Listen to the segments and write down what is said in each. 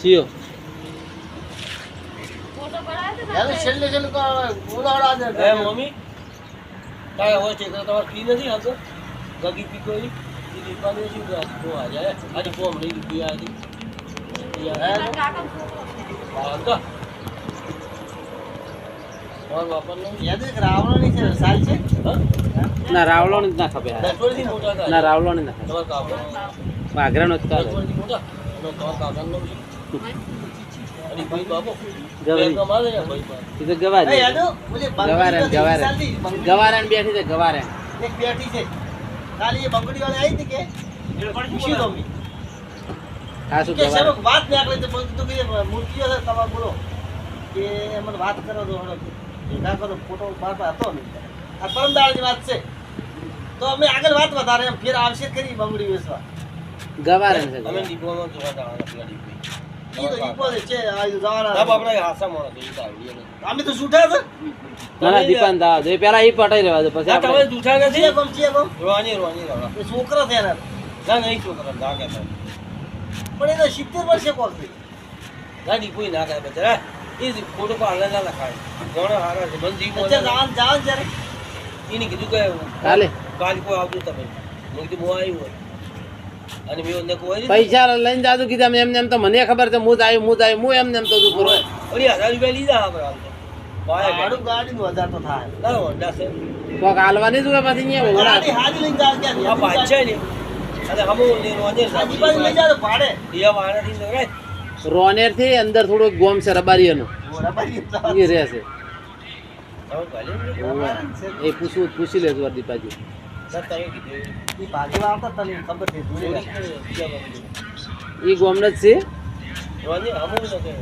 ચિયો यार छेले छेले को उड़ाड़ा दे ए मम्मी काय हो છે તો તમાર પી નથી આવતો ગગી પી કોઈ ઈ દીપાને શું તો આ જાય આજે ફોર્મ લઈ પી આજી યાર કાકા તો ઓર વાપરનો याद है रावण नहीं छे साल छे ના રાવલો ને ના ખપે દસોડી મોટા થાય ના રાવલો ને ના તમાર કાકા વાઘરાનો જ કાલે દસોડી મોટા નો તમાર કાકાનો છે અને ભાઈ બાબો ગવારી કમાલે ને ભાઈ એ તો ગવારી ए याद मुझे ગવારણ ગવારણ બેઠી છે ગવારણ एक बैठी छे काली ये बंगड़ी वाले आई थी के खुशी तो मी ખાસું કે ગવારણ सब बात निकले तो बोल तो कि मूर्तियों से तब बोलो કે મને વાત કરો તો હળો એના કરો ફોટો બાર હતો ને આ પરમદાળની વાત છે તો અમે આગળ વાત વધારે એમ ફેર આવશે કરી બંગડી વેચવા ગવારણ છે અમે દીપોમાં જોવા જવાના પેલા દીપો ઈ તો ઈકો છે આ જવાના તબ આપણે હાસા મોણા જોઈ તાવી અમે તો છૂટા છે ના ના દીપાન દા દે પેલા ઈ પટાઈ રહેવા દે પછી આ તમે આપણે જૂઠા નથી ચીએ કોમ રોવાની રાવા એ છોકરો છે એના ના નહીં છોકરા ના કહેતા પણ એ તો 70 વર્ષે કોક છે ગાડી કોઈ ના કરે બચારા એ ફોટો પાડલે ના લખાય કોણ હારા છે બંધી એટલે જાન જાન જરે એને કીધું કે કાલે કાલ કોઈ આવતું તમે મેં કીધું હું આવ્યું હોય અને મેં ઓને કોઈ પૈસા લઈને જાદુ કીધા એમ એમ તો મને ખબર છે હું જ આવ્યું હું એમ તો તું પૂરો ઓલી 1000 રૂપિયા લીધા આપણે હાલ તો પાય ભાડું ગાડીનું 1000 તો થાય ના હોન્ડા છે કોક હાલવાની જ હોય પછી અહીંયા ગાડી હાજી લઈને જાવ ક્યાં આ પાછા ને અને હમો ને રોજે હાજી પાસે લઈ જાવ ભાડે એ વાણાથી લગાય રોનેર થી અંદર થોડું ગોમ છે રબારીયાનો બરાબર એ રહે છે હવે ભલે એ પૂછી લેજો દીપાજી ના તમે કીધું ઈ બાજુ આવતા તને ખબર છે દૂરે એ ગોમ જ છે રોજે હમો ને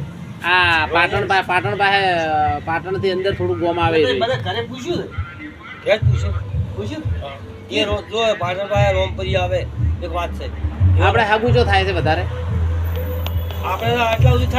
આ પાટણ પાટણ થી અંદર થોડું ગોમ આવે છે બધા ઘરે પૂછ્યું કે પૂછ્યું પૂછ્યું એ રોજ જો પાટણ પાસે રોમપરી આવે એક વાત છે આપણે હાગુચો થાય છે વધારે આપણે આટલા સુધી